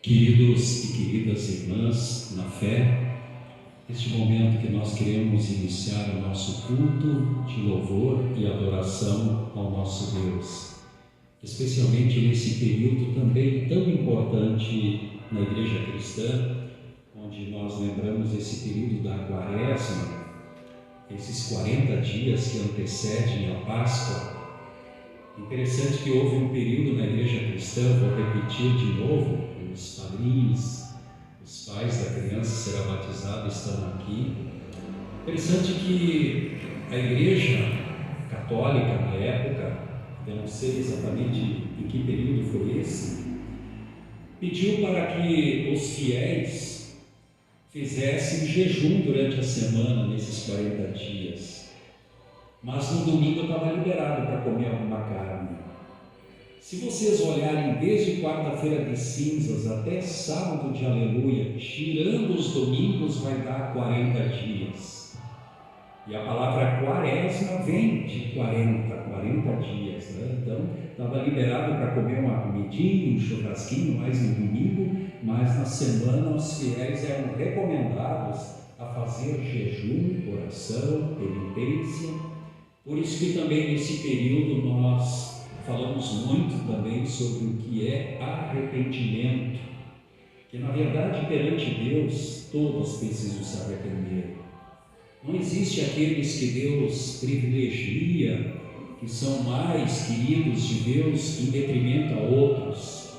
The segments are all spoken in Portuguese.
Queridos e queridas irmãs na fé, neste momento que nós queremos iniciar o nosso culto de louvor e adoração ao nosso Deus, especialmente nesse período também tão importante na Igreja Cristã, onde nós lembramos esse período da Quaresma, esses 40 dias que antecedem a Páscoa. Interessante que houve um período na Igreja Cristã, vou repetir de novo, os padrinhos, os pais da criança será batizada estão aqui. Interessante que a Igreja Católica na época, eu não sei exatamente em que período foi esse, pediu para que os fiéis fizessem jejum durante a semana, nesses 40 dias. Mas no domingo estava liberado para comer alguma carne. Se vocês olharem desde quarta-feira de cinzas até sábado de aleluia, tirando os domingos, vai dar 40 dias. E a palavra quaresma vem de 40 dias, né? Então, estava liberado para comer uma comidinha, um churrasquinho mais no domingo, mas na semana os fiéis eram recomendados a fazer jejum, oração, penitência. Por isso que também nesse período nós falamos muito também sobre o que é arrependimento, que na verdade perante Deus todos precisam se arrepender. Não existe aqueles que Deus privilegia, que são mais queridos de Deus em detrimento a outros.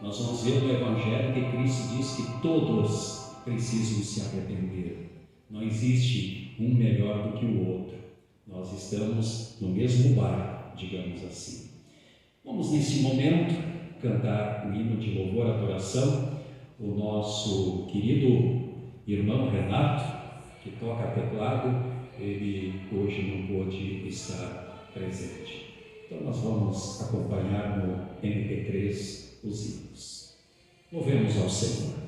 Nós vamos ver no Evangelho que Cristo diz que todos precisam se arrepender. Não existe um melhor do que o outro. Nós estamos no mesmo barco, digamos assim. Vamos nesse momento cantar o hino de louvor e adoração. O nosso querido irmão Renato, que toca teclado, ele hoje não pôde estar presente. Então nós vamos acompanhar no MP3 os hinos. Louvemos ao Senhor.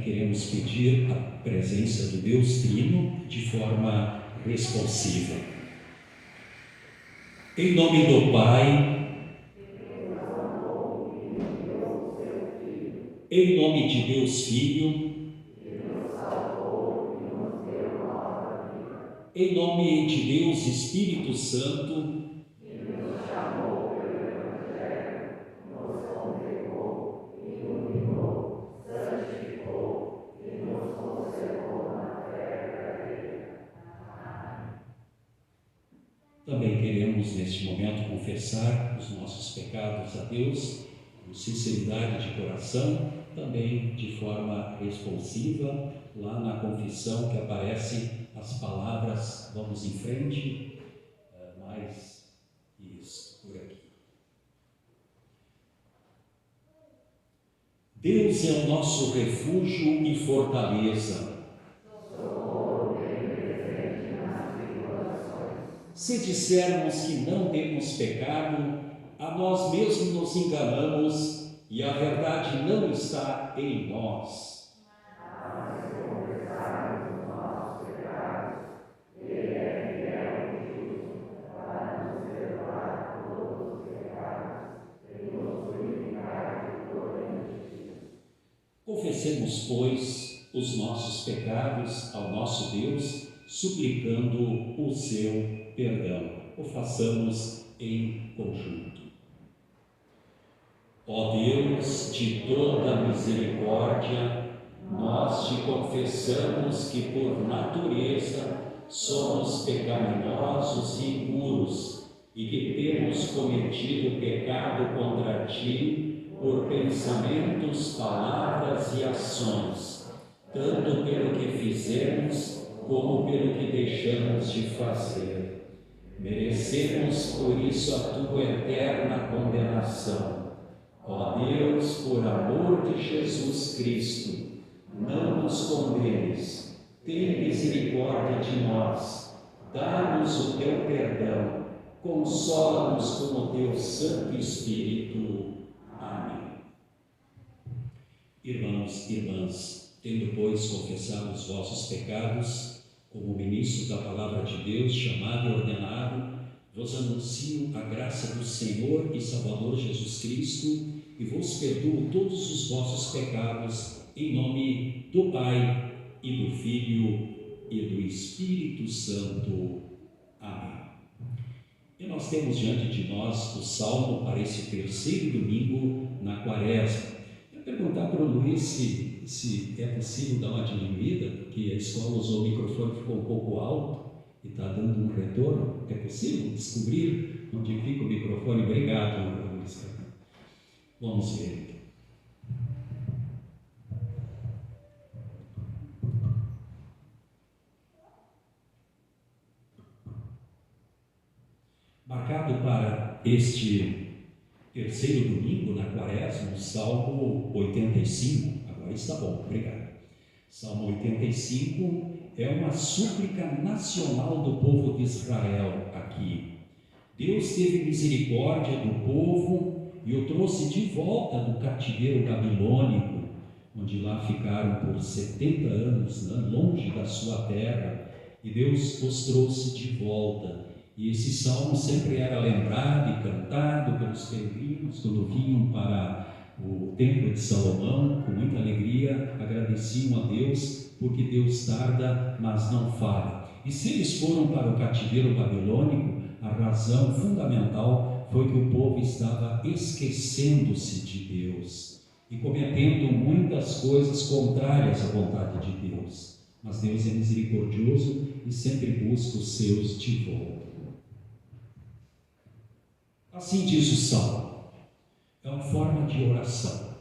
queremos pedir a presença do Deus Trino de forma responsiva. Em nome do Pai, em nome de Deus Filho, em nome de Deus Espírito Santo, também queremos neste momento confessar os nossos pecados a Deus com sinceridade de coração, também de forma responsiva. Lá na confissão que aparecem as palavras, vamos em frente, mais isso, por aqui. Deus é o nosso refúgio e fortaleza. Se dissermos que não temos pecado, a nós mesmos nos enganamos e a verdade não está em nós. Confessemos, pois, os nossos pecados ao nosso Deus, suplicando o seu perdão. O façamos em conjunto. Ó Deus de toda misericórdia, nós te confessamos que por natureza somos pecaminosos e impuros e que temos cometido pecado contra ti por pensamentos, palavras e ações, tanto pelo que fizemos como pelo que deixamos de fazer. Merecemos por isso a tua eterna condenação. Ó Deus, por amor de Jesus Cristo, não nos condenes, tem misericórdia de nós, dá-nos o teu perdão, consola-nos com o teu Santo Espírito. Amém. Irmãos e irmãs, tendo, pois, confessado os vossos pecados, como ministro da palavra de Deus, chamado e ordenado, vos anuncio a graça do Senhor e Salvador Jesus Cristo e vos perdoo todos os vossos pecados, em nome do Pai e do Filho e do Espírito Santo. Amém. E nós temos diante de nós o Salmo para esse terceiro domingo na Quaresma. Vou perguntar para o Luiz se é possível dar uma diminuída, porque a escola usou o microfone, ficou um pouco alto e está dando um retorno. É possível descobrir onde fica o microfone? Obrigado, Luiz. Vamos ver. Marcado para este terceiro domingo na Quaresma, o Salmo 85. Agora está bom, obrigado. Salmo 85 é uma súplica nacional do povo de Israel aqui. Deus teve misericórdia do povo e o trouxe de volta do cativeiro babilônico, onde lá ficaram por 70 anos, longe da sua terra, e Deus os trouxe de volta. E esse salmo sempre era lembrado e cantado pelos peregrinos quando vinham para o templo de Salomão, com muita alegria, agradeciam a Deus, porque Deus tarda, mas não falha. E se eles foram para o cativeiro babilônico, a razão fundamental foi que o povo estava esquecendo-se de Deus e cometendo muitas coisas contrárias à vontade de Deus. Mas Deus é misericordioso e sempre busca os seus de volta. Assim diz o Salmo, é uma forma de oração.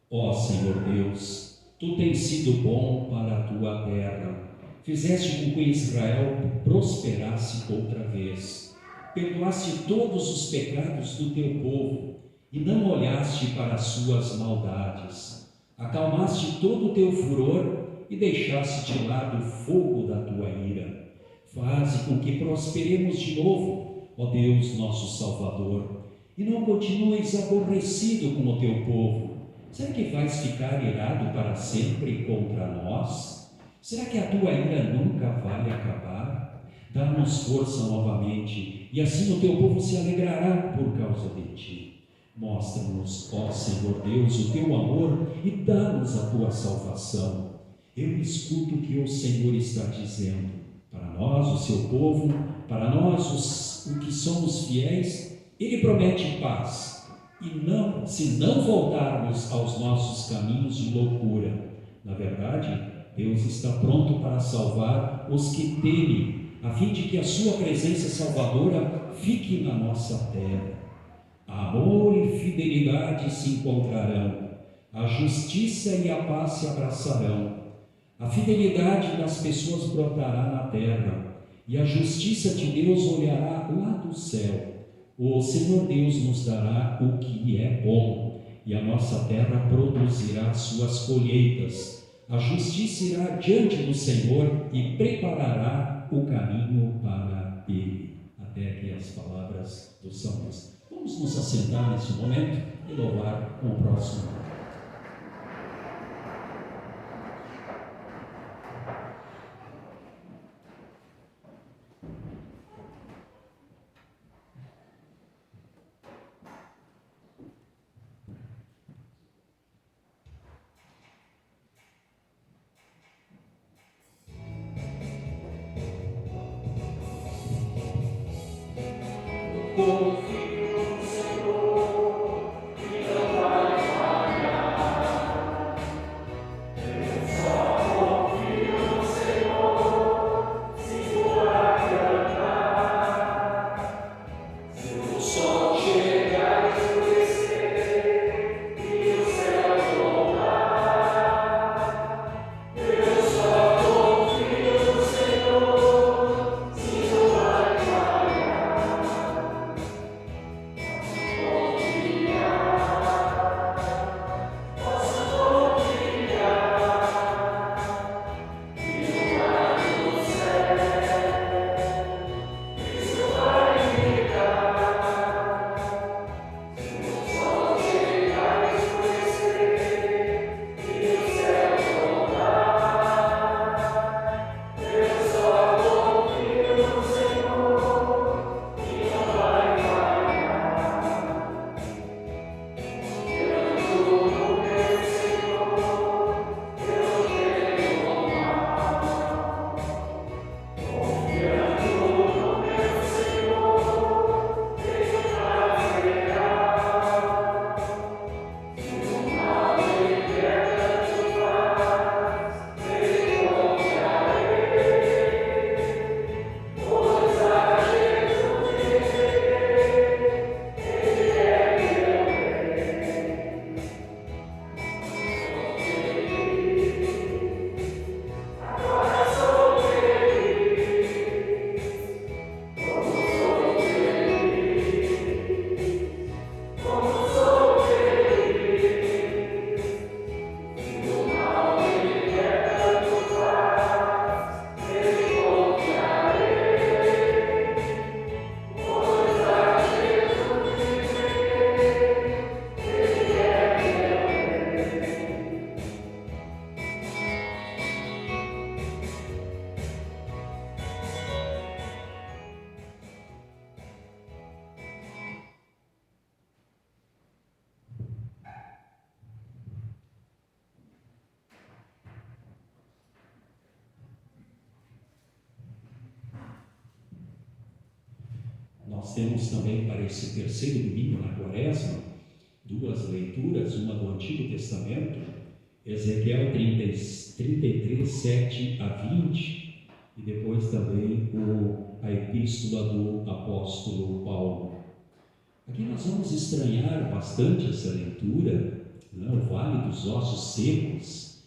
Ó Senhor Deus, Tu tens sido bom para a Tua terra, fizeste com que Israel prosperasse outra vez, perdoaste todos os pecados do Teu povo e não olhaste para as suas maldades, acalmaste todo o Teu furor e deixaste de lado o fogo da Tua ira. Faze com que prosperemos de novo, ó Deus nosso Salvador, e não continues aborrecido com o teu povo. Será que vais ficar irado para sempre contra nós? Será que a tua ira nunca vai acabar? Dá-nos força novamente, e assim o teu povo se alegrará por causa de ti. Mostra-nos, ó Senhor Deus, o teu amor e dá-nos a tua salvação. Eu escuto o que o Senhor está dizendo. Para nós, o seu povo, para nós, os que somos fiéis, Ele promete paz. E não, se não voltarmos aos nossos caminhos de loucura. Na verdade, Deus está pronto para salvar os que temem, a fim de que a sua presença salvadora fique na nossa terra. Amor e fidelidade se encontrarão, a justiça e a paz se abraçarão. A fidelidade das pessoas brotará na terra, e a justiça de Deus olhará lá do céu. O Senhor Deus nos dará o que é bom, e a nossa terra produzirá suas colheitas. A justiça irá diante do Senhor e preparará o caminho para Ele. Até aqui as palavras do salmista. Vamos nos assentar nesse momento e louvar com o próximo. Nós temos também para esse terceiro domingo na Quaresma, duas leituras, uma do Antigo Testamento, Ezequiel 33, 7 a 20, e depois também a Epístola do Apóstolo Paulo. Aqui nós vamos estranhar bastante essa leitura, né? O Vale dos Ossos Secos,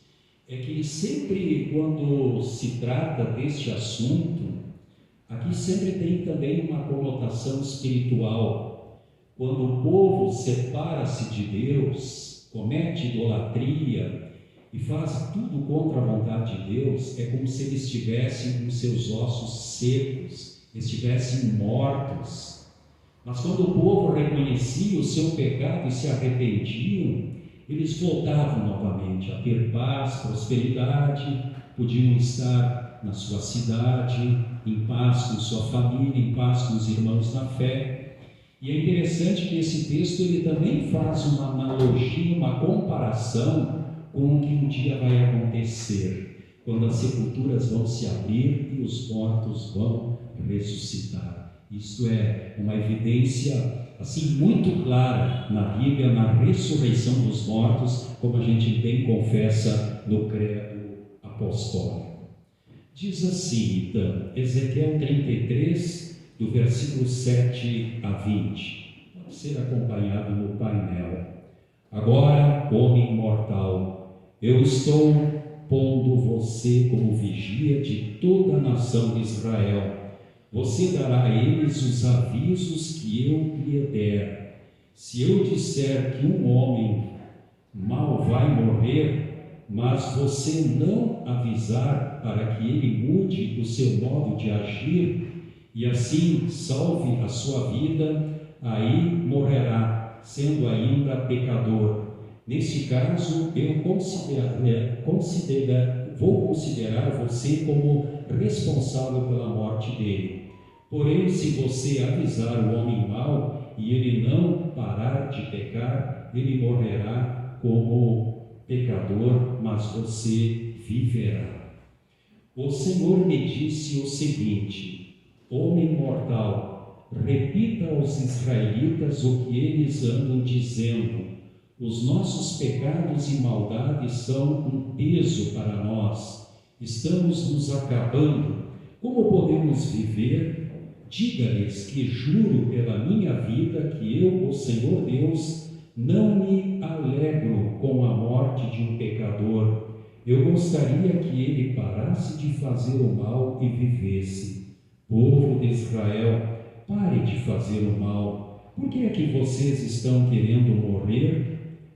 é que sempre quando se trata deste assunto, aqui sempre tem também uma conotação espiritual. Quando o povo separa-se de Deus, comete idolatria e faz tudo contra a vontade de Deus, é como se eles estivessem com seus ossos secos, estivessem mortos. Mas quando o povo reconhecia o seu pecado e se arrependiam, eles voltavam novamente a ter paz, prosperidade, podiam estar na sua cidade, em paz com sua família, em paz com os irmãos na fé. E é interessante que esse texto ele também faz uma analogia, uma comparação com o que um dia vai acontecer, quando as sepulturas vão se abrir e os mortos vão ressuscitar. Isto é uma evidência assim muito clara na Bíblia, na ressurreição dos mortos, como a gente bem confessa no credo apostólico. Diz assim, então, Ezequiel 33, do versículo 7 a 20, pode ser acompanhado no painel. Agora, homem mortal, eu estou pondo você como vigia de toda a nação de Israel. Você dará a eles os avisos que eu lhe der. Se eu disser que um homem mau vai morrer, mas você não avisar para que ele mude o seu modo de agir e assim salve a sua vida, aí morrerá, sendo ainda pecador. Neste caso, eu vou considerar você como responsável pela morte dele. Porém, se você avisar o homem mau e ele não parar de pecar, ele morrerá como pecador, mas você viverá. O Senhor me disse o seguinte: homem mortal, repita aos israelitas o que eles andam dizendo. Os nossos pecados e maldades são um peso para nós. Estamos nos acabando. Como podemos viver? Diga-lhes que juro pela minha vida que eu, o Senhor Deus, não me alegro com a morte de um pecador. Eu gostaria que ele parasse de fazer o mal e vivesse. Povo de Israel, pare de fazer o mal. Por que é que vocês estão querendo morrer?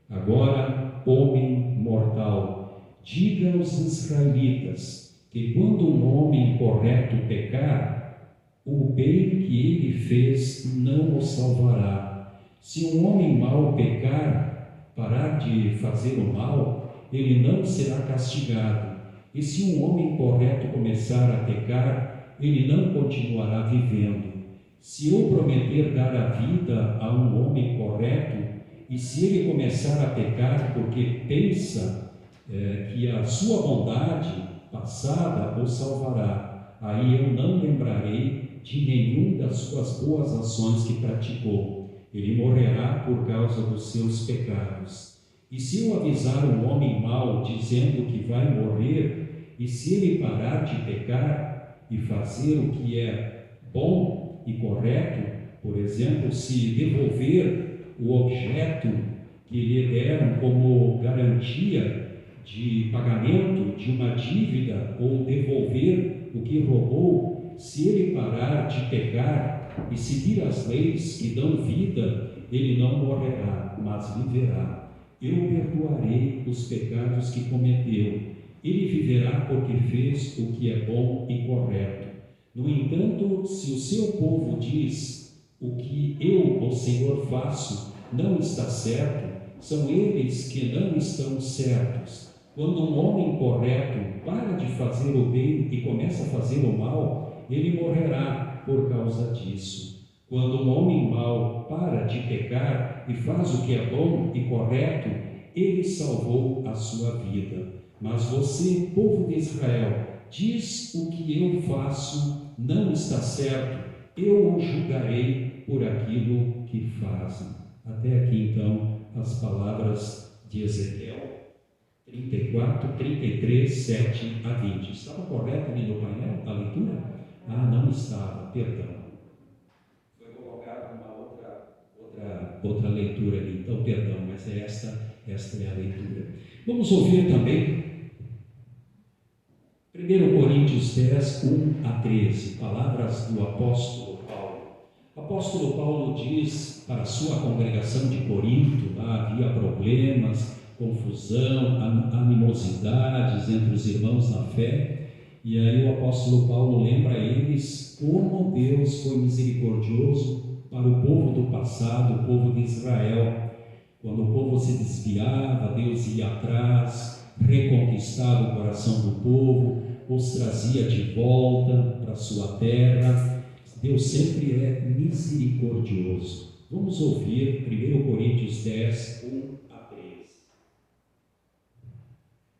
Agora, homem mortal, diga aos israelitas que quando um homem correto pecar, o bem que ele fez não o salvará. Se um homem mau pecar, parar de fazer o mal, ele não será castigado. E se um homem correto começar a pecar, ele não continuará vivendo. Se eu prometer dar a vida a um homem correto, e se ele começar a pecar porque pensa que a sua bondade passada o salvará, aí eu não lembrarei de nenhum das suas boas ações que praticou. Ele morrerá por causa dos seus pecados. E se eu avisar um homem mau dizendo que vai morrer, e se ele parar de pecar e fazer o que é bom e correto, por exemplo, se devolver o objeto que lhe deram como garantia de pagamento de uma dívida ou devolver o que roubou, se ele parar de pecar e seguir as leis que dão vida, ele não morrerá, mas viverá. Eu perdoarei os pecados que cometeu. Ele viverá porque fez o que é bom e correto. No entanto, se o seu povo diz: o que eu, o Senhor, faço não está certo, são eles que não estão certos. Quando um homem correto para de fazer o bem e começa a fazer o mal, ele morrerá por causa disso. Quando um homem mau para de pecar e faz o que é bom e correto, ele salvou a sua vida. Mas você, povo de Israel, diz: o que eu faço não está certo, eu o julgarei por aquilo que fazem. Até aqui, então, as palavras de Ezequiel 34, 33, 7 a 20. Estava correto ali no painel a leitura? Ah, não estava, perdão. Foi colocada uma outra leitura ali, então perdão, mas esta é a leitura. Vamos ouvir também 1 Coríntios 10, 1 a 13, palavras do apóstolo Paulo. O apóstolo Paulo diz para a sua congregação de Corinto: lá havia problemas, confusão, animosidades entre os irmãos na fé, e aí o apóstolo Paulo lembra a eles como Deus foi misericordioso para o povo do passado, o povo de Israel, Quando o povo se desviava, Deus ia atrás, reconquistava o coração do povo, os trazia de volta para a sua terra. Deus sempre é misericordioso. Vamos ouvir 1 Coríntios 10, 1 a 3.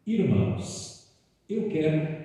Irmãos, eu quero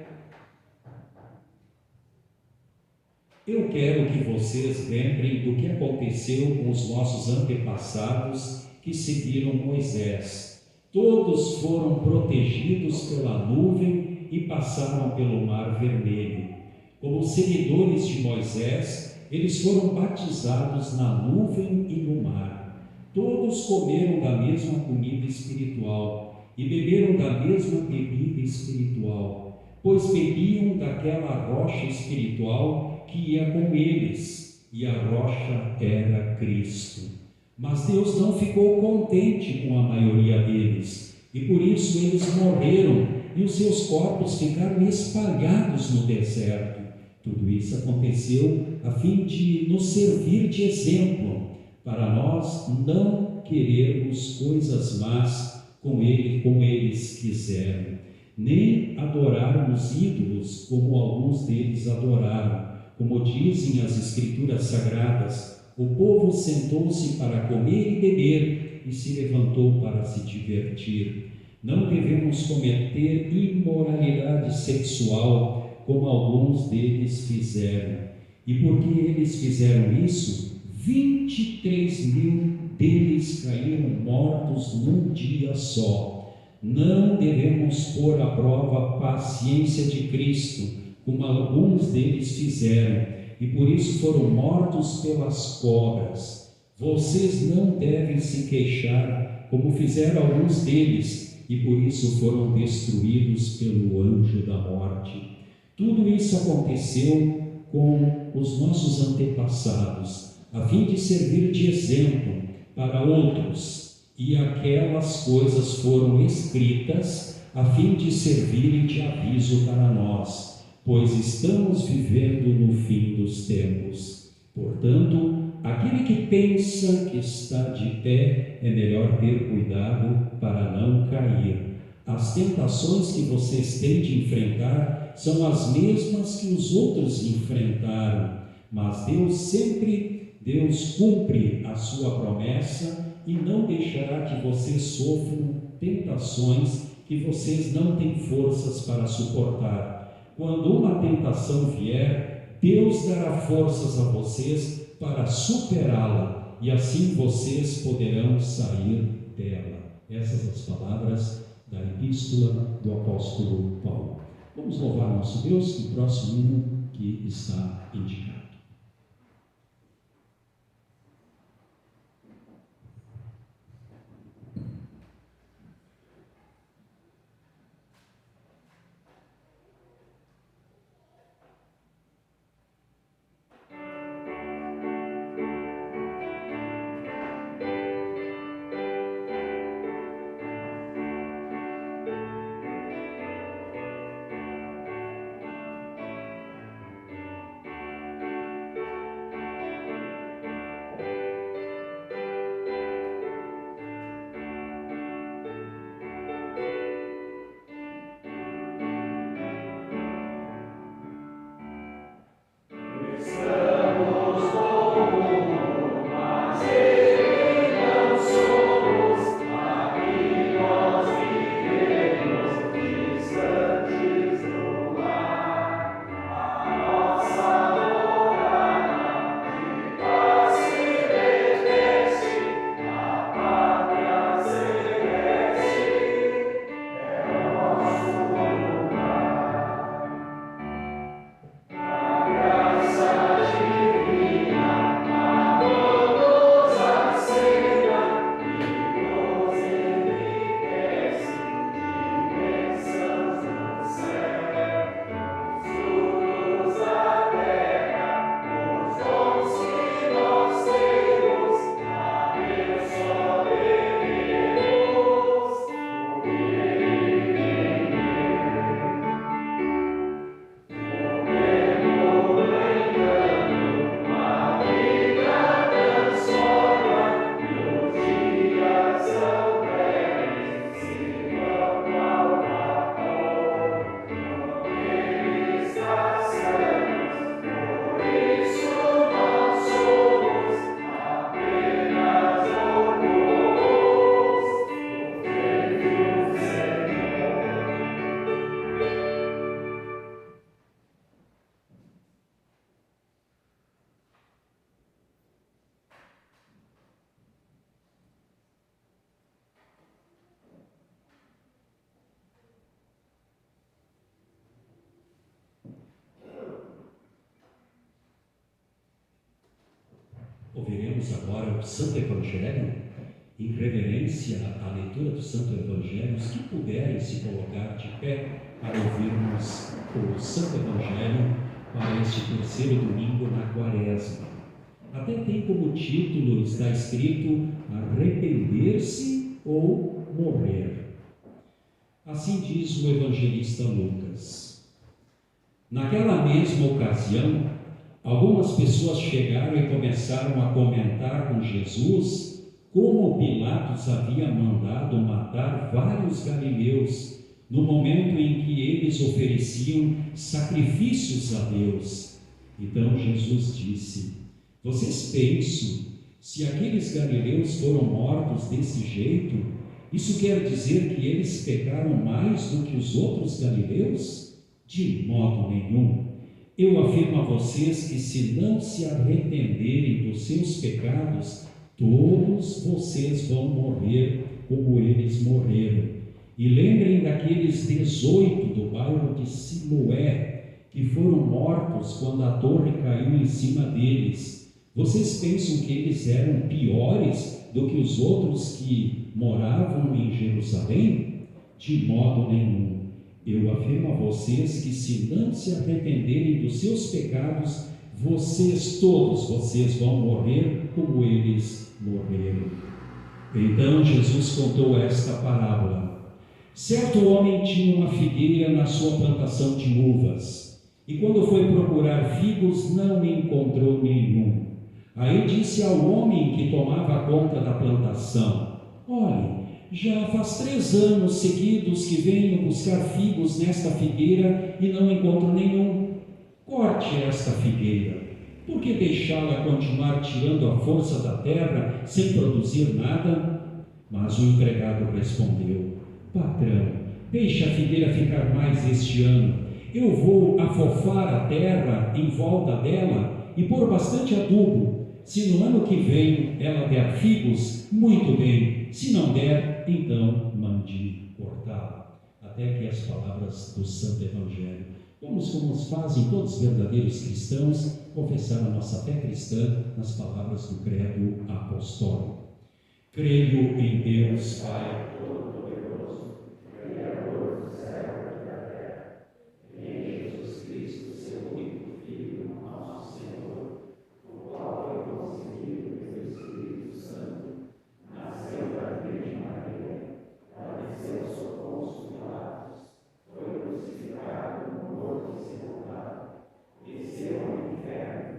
que vocês lembrem do que aconteceu com os nossos antepassados que seguiram Moisés. Todos foram protegidos pela nuvem e passaram pelo Mar Vermelho. Como seguidores de Moisés, eles foram batizados na nuvem e no mar. Todos comeram da mesma comida espiritual e beberam da mesma bebida espiritual, pois bebiam daquela rocha espiritual que ia com eles, e a rocha era Cristo. Mas Deus não ficou contente com a maioria deles, e por isso eles morreram, e os seus corpos ficaram espalhados no deserto. Tudo isso aconteceu a fim de nos servir de exemplo, para nós não querermos coisas más como eles quiseram, nem adorarmos ídolos como alguns deles adoraram. Como dizem as Escrituras Sagradas, o povo sentou-se para comer e beber e se levantou para se divertir. Não devemos cometer imoralidade sexual, como alguns deles fizeram. E porque eles fizeram isso, 23.000 deles caíram mortos num dia só. Não devemos pôr à prova a paciência de Cristo, como alguns deles fizeram, e por isso foram mortos pelas cobras. Vocês não devem se queixar, como fizeram alguns deles, e por isso foram destruídos pelo anjo da morte. Tudo isso aconteceu com os nossos antepassados, a fim de servir de exemplo para outros, e aquelas coisas foram escritas a fim de servirem de aviso para nós, pois estamos vivendo no fim dos tempos. Portanto, aquele que pensa que está de pé, é melhor ter cuidado para não cair. As tentações que vocês têm de enfrentar são as mesmas que os outros enfrentaram, mas Deus cumpre a sua promessa e não deixará que vocês sofram tentações que vocês não têm forças para suportar. Quando uma tentação vier, Deus dará forças a vocês para superá-la, e assim vocês poderão sair dela. Essas as palavras da epístola do apóstolo Paulo. Vamos louvar nosso Deus no próximo hino que está indicado. ouviremos agora o Santo Evangelho, em reverência à leitura do Santo Evangelho, os que puderem se colocar de pé para ouvirmos o Santo Evangelho para este terceiro domingo na Quaresma. Até tem como título, está escrito, arrepender-se ou morrer. Assim diz o evangelista Lucas. Naquela mesma ocasião, algumas pessoas chegaram e começaram a comentar com Jesus como Pilatos havia mandado matar vários galileus no momento em que eles ofereciam sacrifícios a Deus. Então Jesus disse: vocês pensam, se aqueles galileus foram mortos desse jeito, isso quer dizer que eles pecaram mais do que os outros galileus? De modo nenhum. Eu afirmo a vocês que se não se arrependerem dos seus pecados, todos vocês vão morrer como eles morreram. E lembrem daqueles 18 do bairro de Siloé, que foram mortos quando a torre caiu em cima deles. Vocês pensam que eles eram piores do que os outros que moravam em Jerusalém? De modo nenhum. Eu afirmo a vocês que se não se arrependerem dos seus pecados, todos vocês vão morrer como eles morreram. Então Jesus contou esta parábola. Certo homem tinha uma figueira na sua plantação de uvas, e quando foi procurar figos, não encontrou nenhum. Aí disse ao homem que tomava conta da plantação: olhe, já faz 3 anos seguidos que venho buscar figos nesta figueira e não encontro nenhum. Corte esta figueira. Por que deixá-la continuar tirando a força da terra sem produzir nada? Mas o empregado respondeu: patrão, deixe a figueira ficar mais este ano. Eu vou afofar a terra em volta dela e pôr bastante adubo. Se no ano que vem ela der figos, muito bem. Se não der, então mande cortá-la. Até aqui as palavras do Santo Evangelho. Vamos, como fazem todos os verdadeiros cristãos, confessar a nossa fé cristã nas palavras do credo apostólico. Creio em Deus, Pai Todo-Poderoso, Criador do céu e da terra, e em Jesus Cristo, seu único Filho, nosso Senhor, o qual foi concebido pelo Espírito Santo, nasceu da Virgem Maria, padeceu sob Pôncio Pilatos, foi crucificado, morto e sepultado, desceu ao inferno,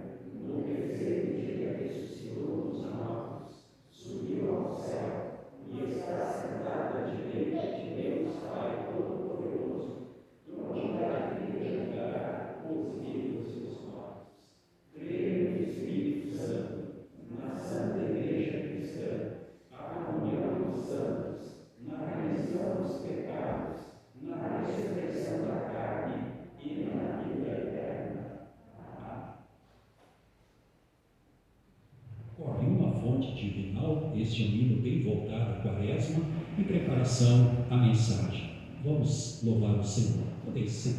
no terceiro dia ressuscitou dos mortos, subiu ao céu e está sentado à direita de Deus Pai Todo-Poderoso, onde há de julgar os vivos e os mortos. Creio no Espírito Santo, na Santa Igreja Cristã, a comunhão dos santos, na remissão dos pecados, na ressurreição da carne e na vida eterna. Amém. Corre uma fonte divinal, este é um hino bem voltado à Quaresma, em preparação à mensagem. Vamos louvar o Senhor. Podem ser.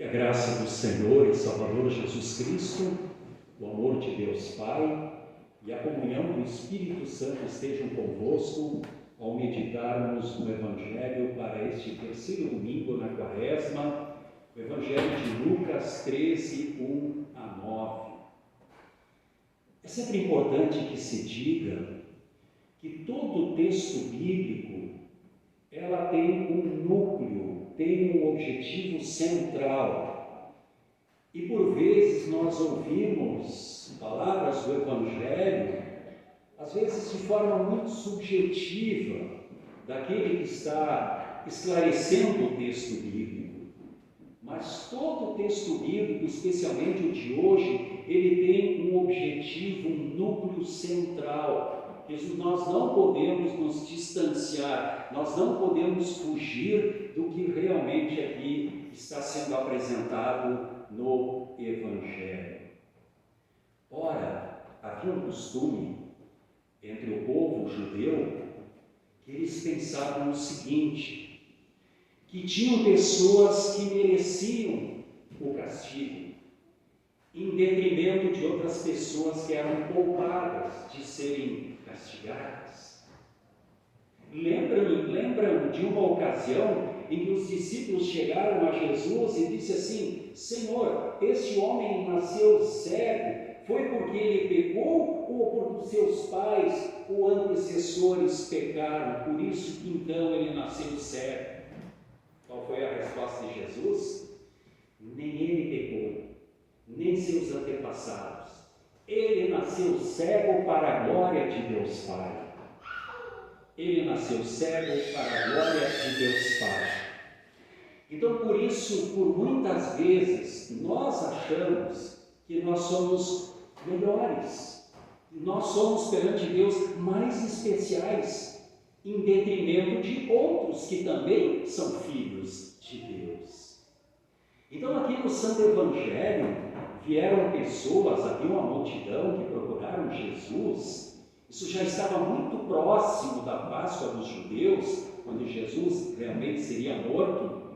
Que a graça do Senhor e Salvador Jesus Cristo, o amor de Deus Pai e a comunhão do Espírito Santo estejam convosco ao meditarmos no Evangelho para este terceiro domingo na Quaresma, o Evangelho de Lucas 13, 1 a 9. É sempre importante que se diga que todo texto bíblico ela tem um núcleo, tem um objetivo central. E por vezes nós ouvimos palavras do Evangelho, às vezes de forma muito subjetiva, daquele que está esclarecendo o texto bíblico. Mas todo o texto bíblico, especialmente o de hoje, ele tem um objetivo, um núcleo central. Que nós não podemos nos distanciar, nós não podemos fugir do que realmente aqui está sendo apresentado no Evangelho. Ora, havia um costume entre o povo judeu que eles pensavam o seguinte, que tinham pessoas que mereciam o castigo, em detrimento de outras pessoas que eram poupadas de serem castigadas. Lembram de uma ocasião em que os discípulos chegaram a Jesus e disse assim: Senhor, este homem nasceu cego, foi porque ele pecou ou porque seus pais ou antecessores pecaram, por isso que então ele nasceu cego? Qual foi a resposta de Jesus? Nem ele pecou, nem seus antepassados. Ele nasceu cego para a glória de Deus Pai. Ele nasceu cego para a glória de Deus Pai. Então, por isso, por muitas vezes, nós achamos que nós somos melhores. Nós somos, perante Deus, mais especiais, em detrimento de outros que também são filhos de Deus. Então, aqui no Santo Evangelho, vieram pessoas, havia uma multidão que procuraram Jesus. Isso já estava muito próximo da Páscoa dos judeus, quando Jesus realmente seria morto.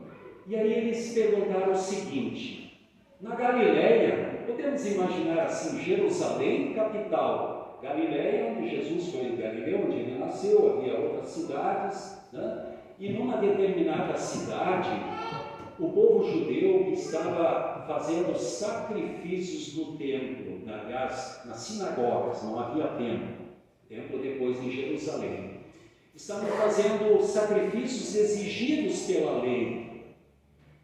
E aí eles perguntaram o seguinte: na Galileia, podemos imaginar assim, Jerusalém, capital, Galileia, onde Jesus foi, Galileia, onde ele nasceu, havia outras cidades, né? E numa determinada cidade, o povo judeu estava fazendo sacrifícios no templo, aliás, nas sinagogas, não havia templo depois em Jerusalém. Estavam fazendo sacrifícios exigidos pela lei.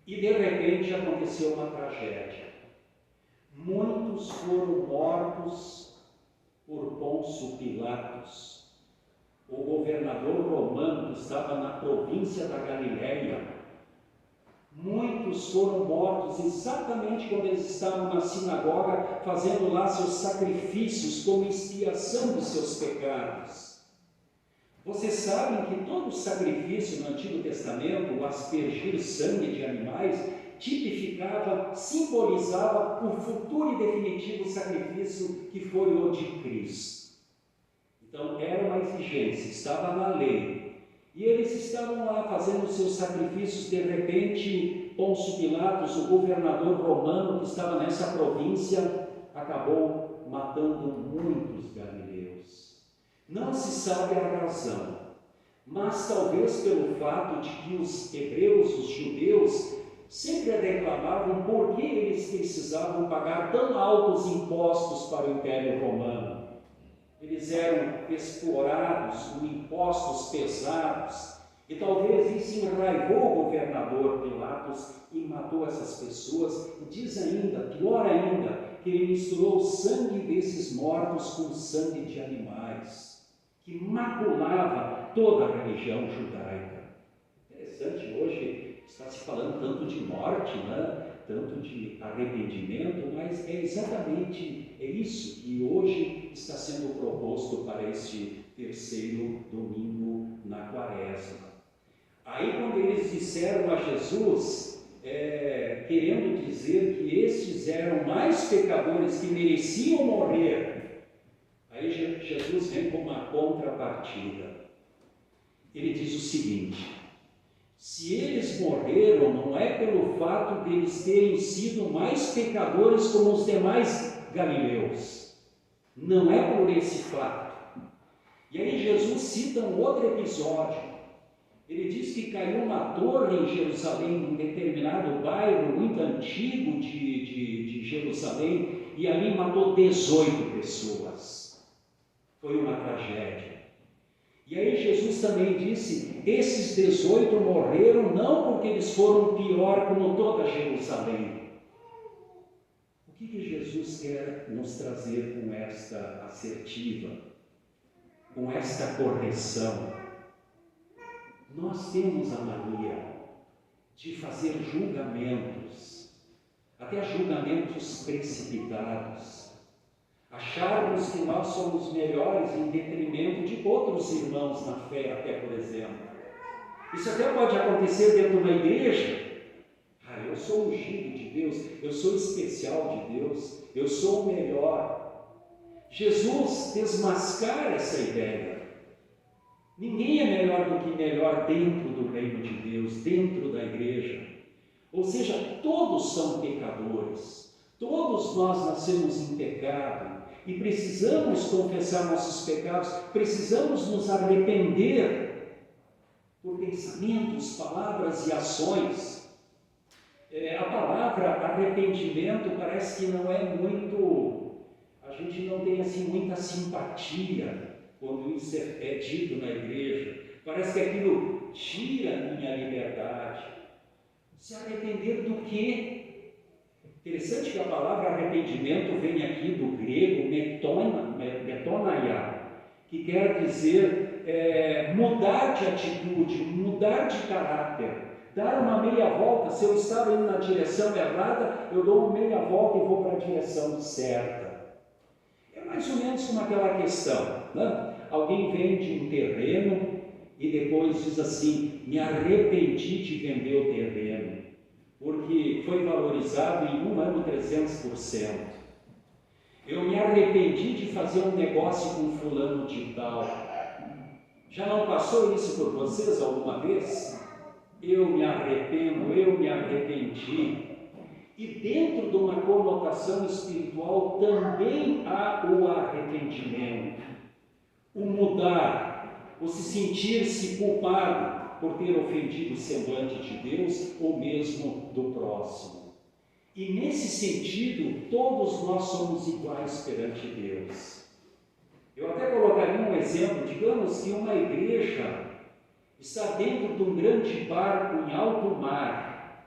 E de repente aconteceu uma tragédia. Muitos foram mortos por Pôncio Pilatos, o governador romano que estava na província da Galileia. Muitos foram mortos exatamente quando eles estavam na sinagoga fazendo lá seus sacrifícios como expiação dos seus pecados. Vocês sabem que todo sacrifício no Antigo Testamento, o aspergir sangue de animais, tipificava, simbolizava o futuro e definitivo sacrifício que foi o de Cristo. Então era uma exigência, estava na lei. E eles estavam lá fazendo seus sacrifícios. De repente, Pôncio Pilatos, o governador romano que estava nessa província, acabou matando muitos galileus. Não se sabe a razão, mas talvez pelo fato de que os hebreus, os judeus, sempre reclamavam por que eles precisavam pagar tão altos impostos para o Império Romano. Eles eram explorados com impostos pesados, e talvez isso enraivou o governador Pilatos e matou essas pessoas. E diz ainda, pior ainda, que ele misturou o sangue desses mortos com o sangue de animais, que maculava toda a religião judaica. Interessante, hoje está se falando tanto de morte, né? Tanto de arrependimento, mas é exatamente isso que hoje está sendo proposto para este terceiro domingo na Quaresma. Aí quando eles disseram a Jesus, querendo dizer que estes eram mais pecadores que mereciam morrer, aí Jesus vem com uma contrapartida. Ele diz o seguinte: se Se eles morreram, não é pelo fato de eles terem sido mais pecadores como os demais galileus. Não é por esse fato. E aí Jesus cita um outro episódio. Ele diz que caiu uma torre em Jerusalém, em um determinado bairro muito antigo de Jerusalém, e ali matou 18 pessoas. Foi uma tragédia. E aí Jesus também disse, esses 18 morreram não porque eles foram pior como toda Jerusalém. O que Jesus quer nos trazer com esta assertiva, com esta correção? Nós temos a mania de fazer julgamentos, até julgamentos precipitados, acharmos que nós somos melhores em detrimento de outros irmãos na fé, até por exemplo. Isso até pode acontecer dentro de uma igreja. Eu sou ungido de Deus, eu sou especial de Deus, eu sou o melhor. Jesus desmascara essa ideia. Ninguém é melhor do que melhor dentro do reino de Deus, dentro da igreja. Ou seja, todos são pecadores, todos nós nascemos em pecado e precisamos confessar nossos pecados, precisamos nos arrepender por pensamentos, palavras e ações. A palavra arrependimento parece que não é muito, a gente não tem assim muita simpatia quando isso é dito na igreja. Parece que aquilo tira a minha liberdade. Se arrepender do quê? Interessante que a palavra arrependimento vem aqui do grego metonaia, que quer dizer mudar de atitude, mudar de caráter. Dar uma meia volta. Se eu estava indo na direção errada, eu dou uma meia volta e vou para a direção certa. É mais ou menos como aquela questão, né? Alguém vende um terreno e depois diz assim, me arrependi de vender o terreno, porque foi valorizado em um ano 300%. Eu me arrependi de fazer um negócio com fulano de tal. Já não passou isso por vocês alguma vez? Eu me arrependo, eu me arrependi. E dentro de uma conotação espiritual também há o arrependimento, o mudar, o se sentir-se culpado por ter ofendido o semblante de Deus ou mesmo do próximo. E nesse sentido, todos nós somos iguais perante Deus. Eu até colocaria um exemplo, digamos que uma igreja está dentro de um grande barco em alto mar,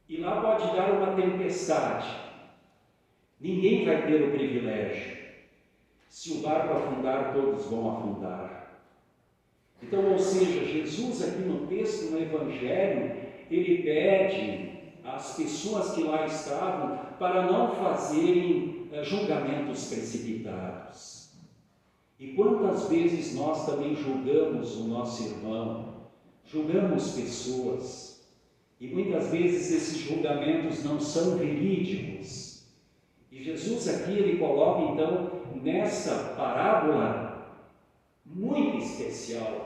e lá pode dar uma tempestade. Ninguém vai ter o privilégio. Se o barco afundar, todos vão afundar. Então, ou seja, Jesus aqui no texto, no Evangelho, ele pede às pessoas que lá estavam para não fazerem julgamentos precipitados. E quantas vezes nós também julgamos o nosso irmão, julgamos pessoas, e muitas vezes esses julgamentos não são verídicos. E Jesus aqui, ele coloca então, nessa parábola muito especial,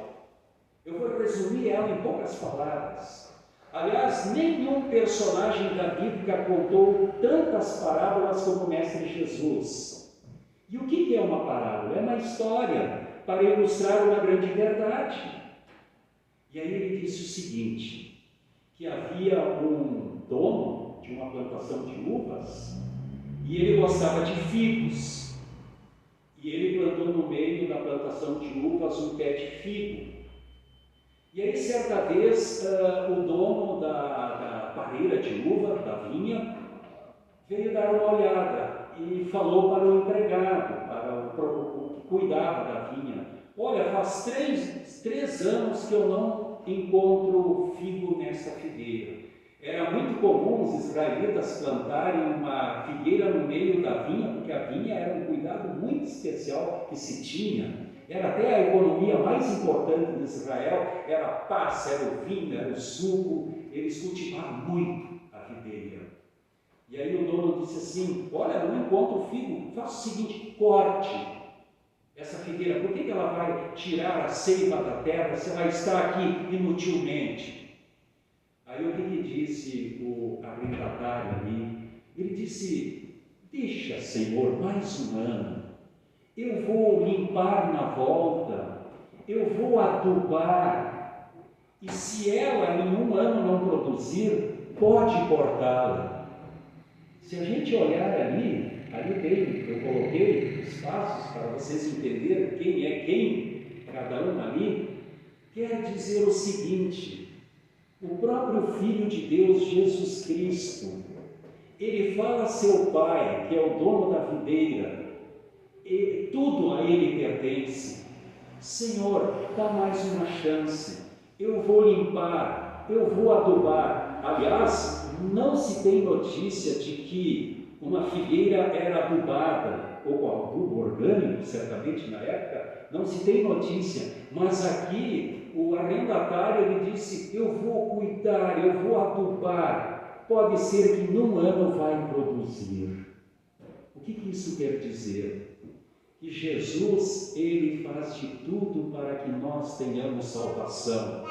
eu vou resumir ela em poucas palavras. Aliás, nenhum personagem da Bíblia contou tantas parábolas como o Mestre Jesus. E o que é uma parábola? É uma história para ilustrar uma grande verdade. E aí ele disse o seguinte, que havia um dono de uma plantação de uvas e ele gostava de figos. E ele plantou no meio da plantação de uvas um pé de figo. E aí, certa vez, o dono da parreira de uva, da vinha, veio dar uma olhada e falou para o empregado, para o que cuidava da vinha, olha, faz três anos que eu não encontro figo nesta figueira. Era muito comum os israelitas plantarem uma figueira no meio da vinha, porque a vinha era um cuidado muito especial que se tinha. Era até a economia mais importante de Israel, era a passa, era o vinho, era o suco, eles cultivavam muito a videira. E aí o dono disse assim, olha, não encontro figo, faça o seguinte, corte essa figueira, por que ela vai tirar a seiva da terra se ela está aqui inutilmente? Aí o que disse o arrendatário ali? Ele disse: deixa, Senhor, mais um ano. Eu vou limpar na volta, eu vou adubar, e se ela em um ano não produzir, pode cortá-la. Se a gente olhar ali tem, eu coloquei os passos para vocês entenderem quem é quem, cada um ali, quer dizer o seguinte: o próprio Filho de Deus, Jesus Cristo, ele fala a seu Pai, que é o dono da videira, e tudo a ele pertence. Senhor, dá mais uma chance, eu vou limpar, eu vou adubar. Aliás, não se tem notícia de que uma figueira era adubada, ou com adubo orgânico, certamente na época, não se tem notícia, mas aqui o arrendatário ele disse: eu vou cuidar, eu vou adubar, pode ser que num ano vai produzir. O que isso quer dizer? Que Jesus, ele faz de tudo para que nós tenhamos salvação,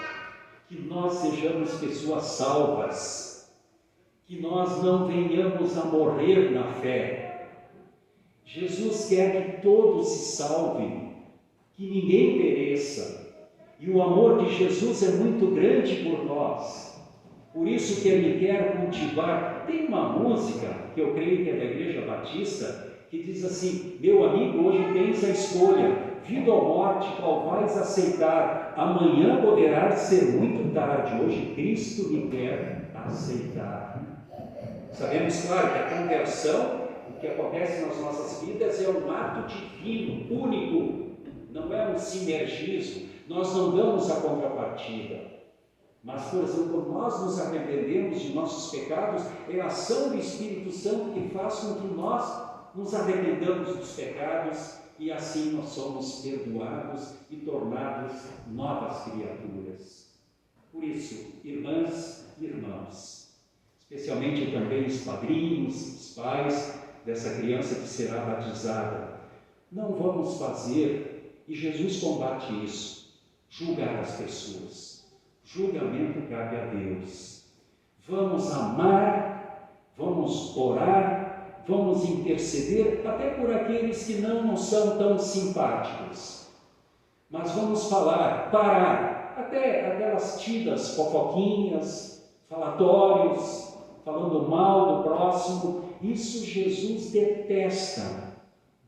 que nós sejamos pessoas salvas, que nós não venhamos a morrer na fé. Jesus quer que todos se salvem, que ninguém pereça, e o amor de Jesus é muito grande por nós, por isso que ele quer cultivar. Tem uma música, que eu creio que é da Igreja Batista, que diz assim: meu amigo, hoje tens a escolha, vida ou morte, qual vais aceitar? Amanhã poderá ser muito tarde, hoje Cristo lhe quer aceitar. Sabemos, claro, que a conversão, o que acontece nas nossas vidas, é um ato divino, único, não é um sinergismo, nós não damos a contrapartida. Mas, por exemplo, quando nós nos arrependemos de nossos pecados, é a ação do Espírito Santo que faz com que nós nos arrependamos dos pecados e assim nós somos perdoados e tornados novas criaturas. Por isso, irmãs e irmãos, especialmente também os padrinhos, os pais dessa criança que será batizada, não vamos fazer, e Jesus combate isso, julgar as pessoas. Julgamento cabe a Deus. Vamos amar, vamos orar, vamos interceder, até por aqueles que não são tão simpáticos. Mas vamos parar, até aquelas tidas fofoquinhas, falatórios, falando mal do próximo. Isso Jesus detesta.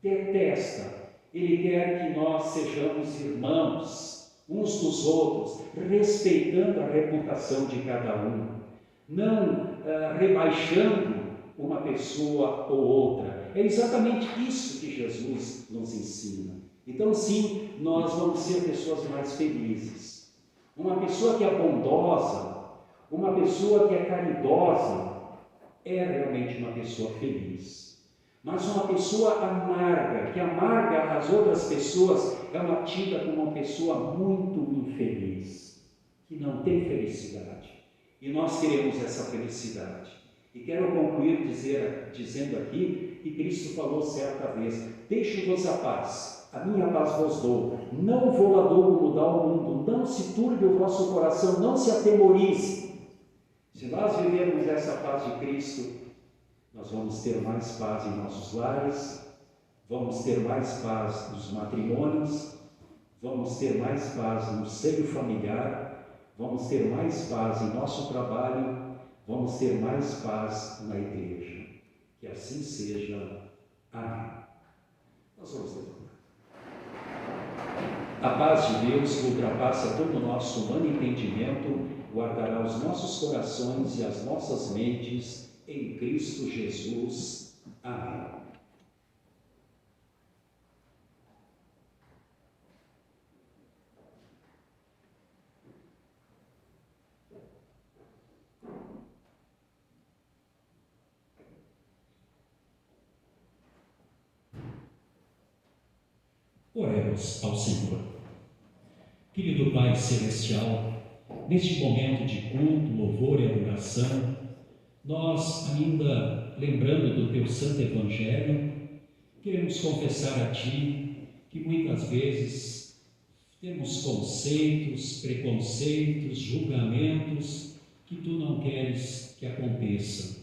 Ele quer que nós sejamos irmãos uns dos outros, respeitando a reputação de cada um, não rebaixando uma pessoa ou outra. É exatamente isso que Jesus nos ensina. Então, sim, nós vamos ser pessoas mais felizes. Uma pessoa que é bondosa, uma pessoa que é caridosa, é realmente uma pessoa feliz. Mas uma pessoa amarga, que amarga as outras pessoas, é tida como uma pessoa muito infeliz, que não tem felicidade. E nós queremos essa felicidade. E quero concluir dizendo aqui que Cristo falou certa vez: deixo-vos a paz, a minha paz vos dou, não vou lá dou como dá o mundo, não se turbe o vosso coração, não se atemorize. Se nós vivermos essa paz de Cristo, nós vamos ter mais paz em nossos lares, vamos ter mais paz nos matrimônios, vamos ter mais paz no seio familiar, vamos ter mais paz em nosso trabalho, vamos ter mais paz na igreja. Que assim seja. Amém. Nós vamos levantar. A paz de Deus, que ultrapassa todo o nosso humano entendimento, guardará os nossos corações e as nossas mentes em Cristo Jesus. Amém. Oremos ao Senhor. Querido Pai Celestial, neste momento de culto, louvor e adoração, nós, ainda lembrando do Teu Santo Evangelho, queremos confessar a Ti que muitas vezes temos conceitos, preconceitos, julgamentos que Tu não queres que aconteça.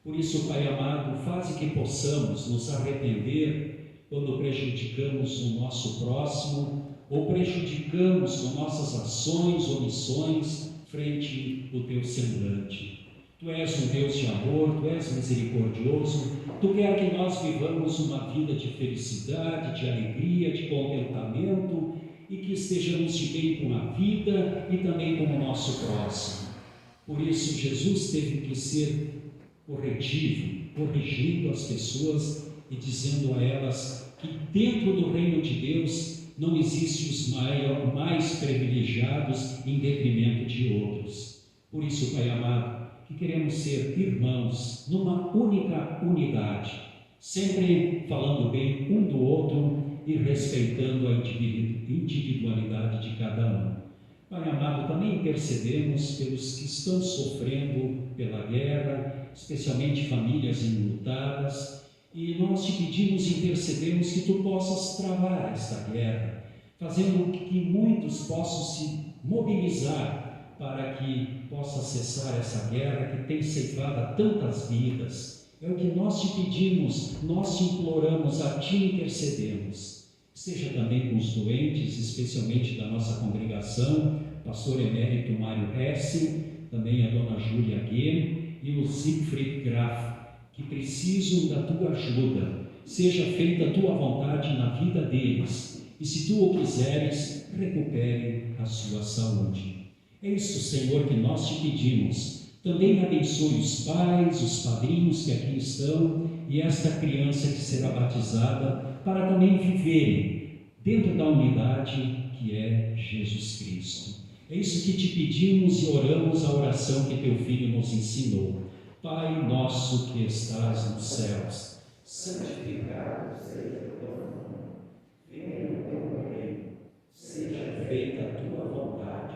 Por isso, Pai amado, faze que possamos nos arrepender quando prejudicamos o nosso próximo ou prejudicamos com nossas ações, omissões, frente ao teu semblante. Tu és um Deus de amor, Tu és misericordioso, Tu quer que nós vivamos uma vida de felicidade, de alegria, de contentamento e que estejamos de bem com a vida e também com o nosso próximo. Por isso, Jesus teve que ser corretivo, corrigindo as pessoas e dizendo a elas que dentro do reino de Deus não existe os mais privilegiados em detrimento de outros. Por isso, Pai amado, que queremos ser irmãos numa única unidade, sempre falando bem um do outro e respeitando a individualidade de cada um. Pai amado, também intercedemos pelos que estão sofrendo pela guerra, especialmente famílias enlutadas, e nós te pedimos e intercedemos que Tu possas travar esta guerra, fazendo que muitos possam se mobilizar para que possa cessar essa guerra que tem ceifado tantas vidas. É o que nós te pedimos, nós te imploramos, a Ti intercedemos. Seja também com os doentes, especialmente da nossa congregação, pastor emérito Mário Hesse, também a dona Júlia Guê e o Siegfried Graf, que precisam da Tua ajuda. Seja feita a Tua vontade na vida deles, e se Tu o quiseres, recupere a sua saúde. É isso, Senhor, que nós te pedimos. Também abençoe os pais, os padrinhos que aqui estão e esta criança que será batizada, para também viverem dentro da unidade que é Jesus Cristo. É isso que te pedimos e oramos a oração que Teu Filho nos ensinou. Pai nosso que estás nos céus, santificado seja o Teu nome. Venha o Teu reino, seja feita a Tua vontade,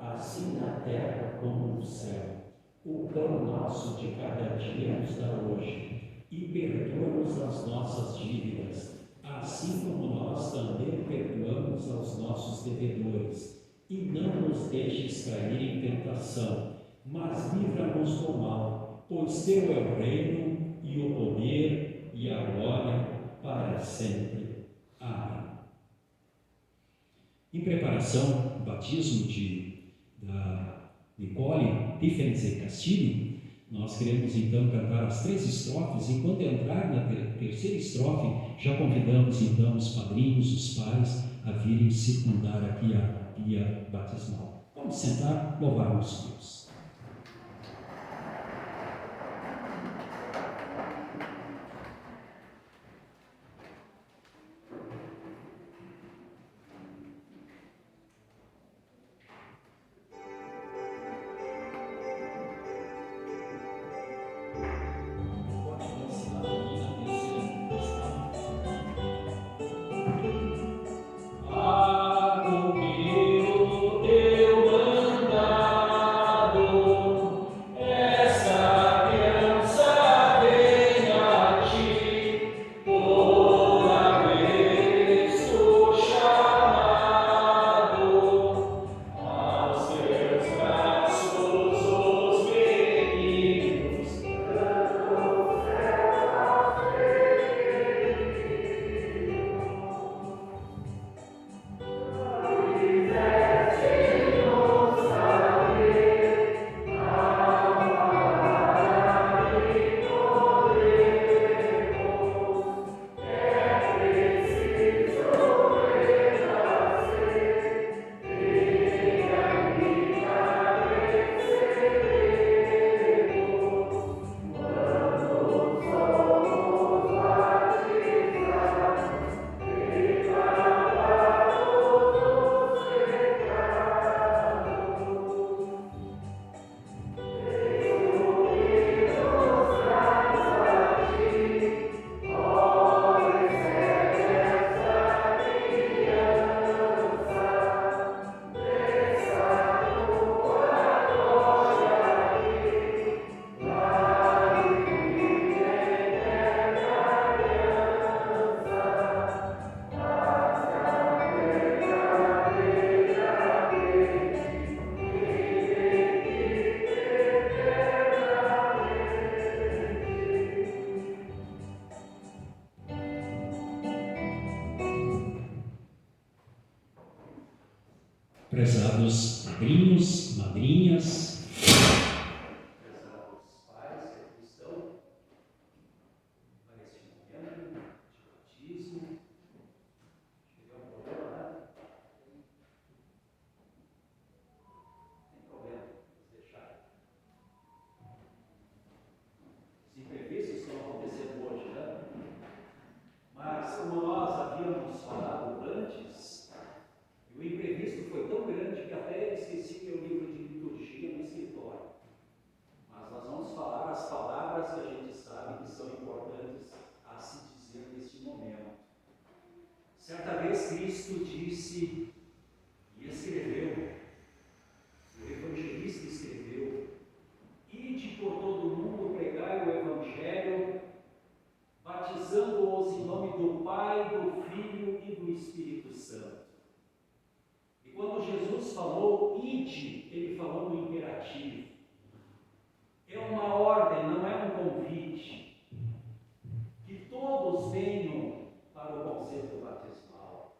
assim na terra como no céu. O pão nosso de cada dia nos dá hoje, e perdoa-nos as nossas dívidas, assim como nós também perdoamos aos nossos devedores. E não nos deixes cair em tentação, mas livra-nos do mal, pois Teu é o reino, e o poder, e a glória, para sempre. Amém. Em preparação ao batismo da Nicole Tiffense Castilho, nós queremos então cantar as 3 estrofes. Enquanto entrar na terceira estrofe, já convidamos então os padrinhos, os pais, a virem circundar aqui a pia batismal. Vamos sentar, louvar nosso Deus. A cumprir o Teu mandado, Prezados padrinhos, madrinhas, prezados pais que aqui estão, para este momento de batismo. Tivemos um problema, né? Tem problema, vamos deixar. Os imprevistos estão acontecendo hoje, né? Mas como nós havíamos falado antes, o imprevisto foi tão grande que até esqueci meu livro de liturgia no escritório. Mas nós vamos falar as palavras que a gente sabe que são importantes a se dizer neste momento. Certa vez Cristo disse e escreveu, o evangelista escreveu: ide por todo o mundo, pregai o evangelho, batizando-os em nome do Pai, do Filho e do Espírito Santo. E quando Jesus falou ide, ele falou no imperativo. É uma ordem, não é um convite. Que todos venham para o concerto batismal.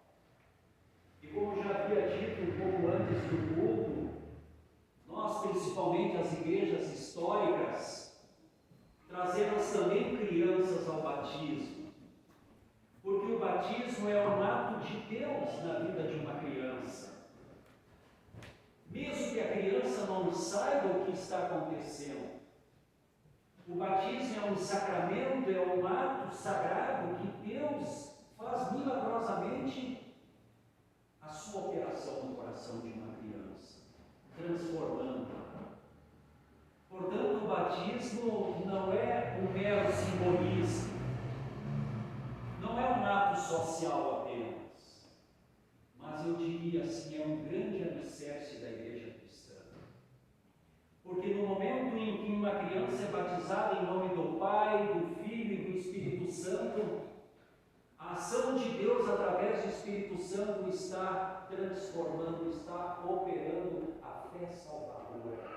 E como já havia dito um pouco antes do culto, nós, principalmente as igrejas históricas, trazemos também crianças ao batismo. Porque o batismo é um ato de Deus na vida de uma criança. Mesmo que a criança não saiba o que está acontecendo, o batismo é um sacramento, é um ato sagrado que Deus faz milagrosamente a sua operação no coração de uma criança, transformando-a. Portanto, o batismo não é um mero simbolismo, não é um ato social apenas, mas eu diria assim, é um grande alicerce da igreja cristã. Porque no momento em que uma criança é batizada em nome do Pai, do Filho e do Espírito Santo, a ação de Deus através do Espírito Santo está transformando, está operando a fé salvadora.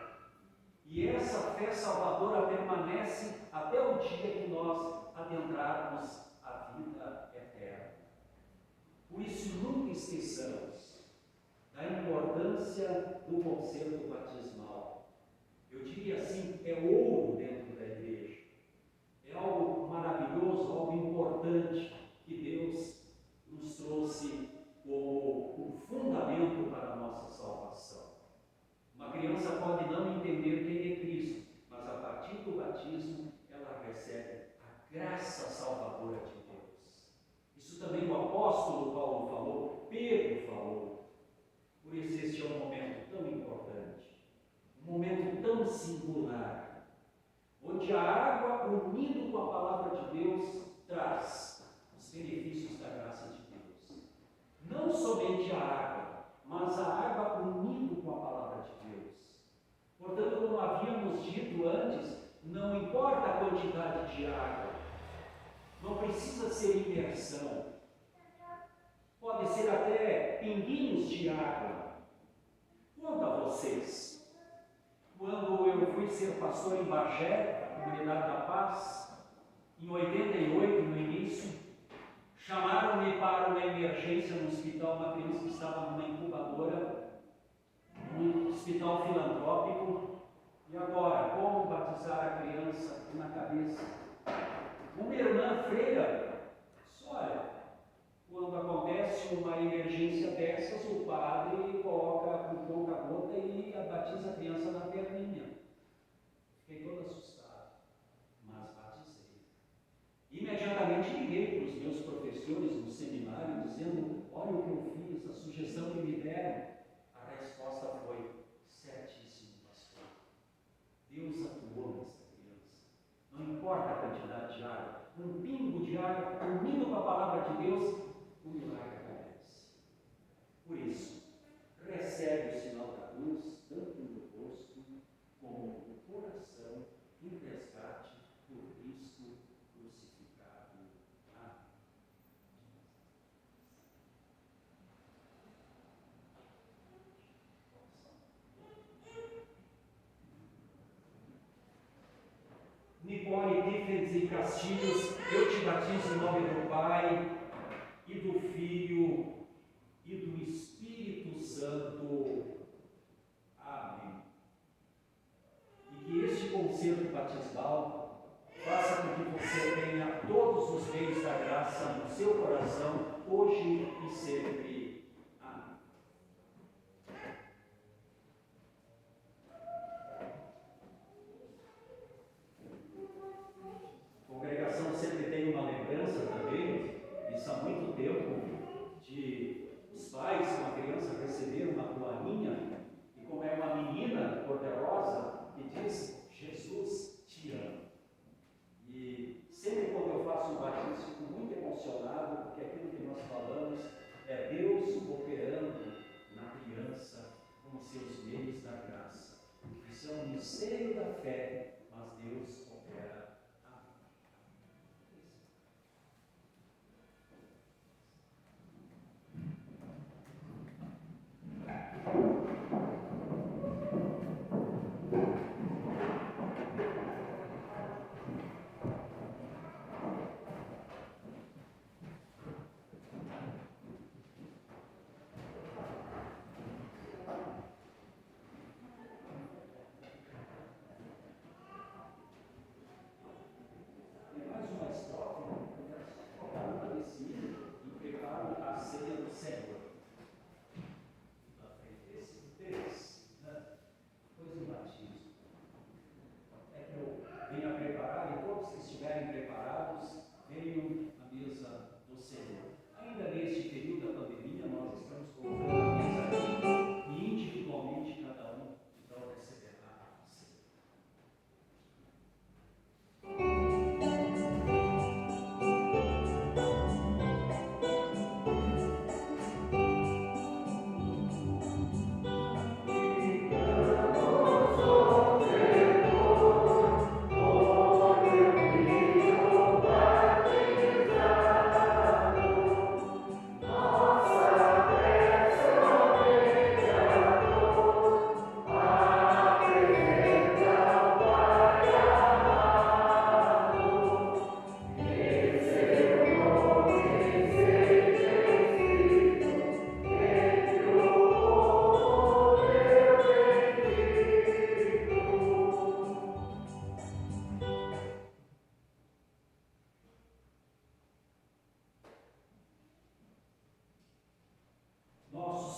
E essa fé salvadora permanece até o dia que nós adentrarmos a vida eterna. Por isso, nunca esqueçamos da importância do concerto batismal. Eu diria assim, é ouro dentro da igreja. É algo maravilhoso, algo importante que Deus nos trouxe como um fundamento para a nossa salvação. Uma criança pode não entender quem é Cristo, mas a partir do batismo ela recebe a graça salvadora de Deus. Isso também o apóstolo Paulo falou, Pedro falou. Por isso este é um momento tão importante, um momento tão singular, onde a água, unido com a palavra de Deus, traz os benefícios da graça de Deus. Não somente a água, mas a água unido com a palavra de Deus. Portanto, como havíamos dito antes, não importa a quantidade de água, não precisa ser imersão, pode ser até pinguinhos de água. Quanto a vocês, quando eu fui ser pastor em Bagé, Comunidade da Paz, em 88, no início, chamaram-me para uma emergência no hospital, uma criança que estava numa incubadora, num hospital filantrópico. E agora, como batizar a criança na cabeça? Uma irmã freira disse: olha, quando acontece uma emergência dessas, o padre coloca o conta-gota e batiza a criança na perninha. Fiquei todo assustado, mas batizei. Imediatamente liguei para os meus professores no seminário, dizendo: olha o que eu fiz, a sugestão que me deram. A resposta foi: certíssimo, pastor. Deus atuou nessa criança. Não importa a quantidade de água, um pingo de água, unido com a palavra de Deus, o milagre acontece. Por isso, recebe o sinal da cruz, tanto no rosto como no coração, em resgate do Cristo crucificado. Amém. Nicole Tiffens e Castilhos, eu te batizo em nome do Pai, e do Filho, e do Espírito Santo. concerto batismal, faça com que você tenha todos os bens da graça no seu coração, hoje e sempre. Amém. A congregação sempre tem uma lembrança também, isso há muito tempo, de os pais com a criança receber uma toalhinha, e como é uma menina cor-de-rosa, que diz: Jesus te ama. E sempre quando eu faço um batismo, fico muito emocionado, porque aquilo que nós falamos é Deus operando na criança com os seus meios da graça. Isso é um mistério da fé, mas Deus opera.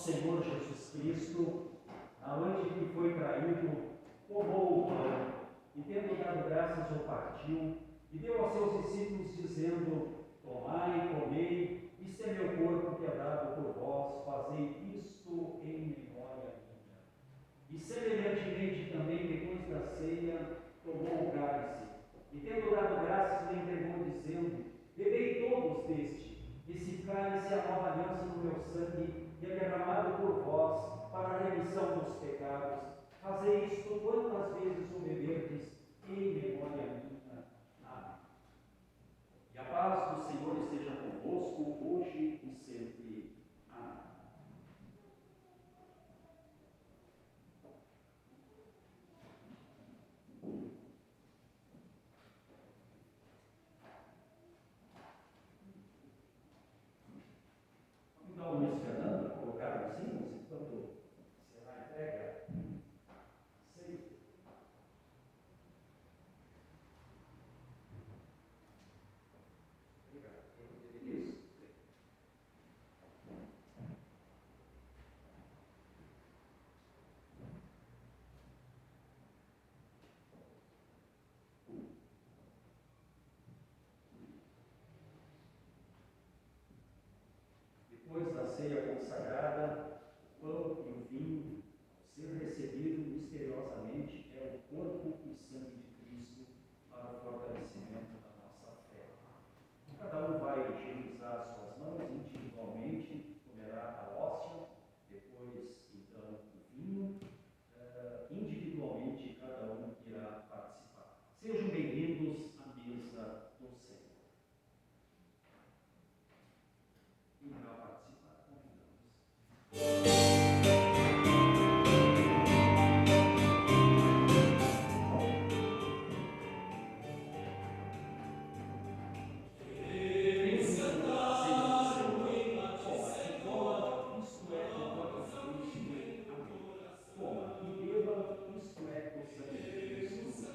Senhor Jesus Cristo, a noite que foi traído, tomou o pão e, tendo dado graças, o partiu e deu aos seus discípulos, dizendo: tomai, comei, isto é meu corpo que é dado por vós, fazei isto em memória minha. E semelhantemente também, depois da ceia, tomou o cálice e, tendo dado graças, lhe entregou, dizendo: bebei todos deste, esse cálice é a nova aliança no meu sangue, que é derramado por vós para a remissão dos pecados. Fazei isto quantas vezes o beberdes, em memória minha. Amém. E a paz do Senhor esteja convosco, hoje e sempre. Amém. Vamos dar o Luiz Fernando, colocar os hinos enquanto será entrega. Depois da ceia consagrada, o pão e o vinho, ser recebido misteriosamente, é o corpo e sangue de Cristo para o fortalecimento da nossa fé. Cada um vai higienizar suas mãos individualmente, comerá a hóstia, depois então o vinho, individualmente cada um irá participar. Sejam bem-vindos à mesa do Senhor. E irá participar, convidamos. Isto é o sangue de Cristo.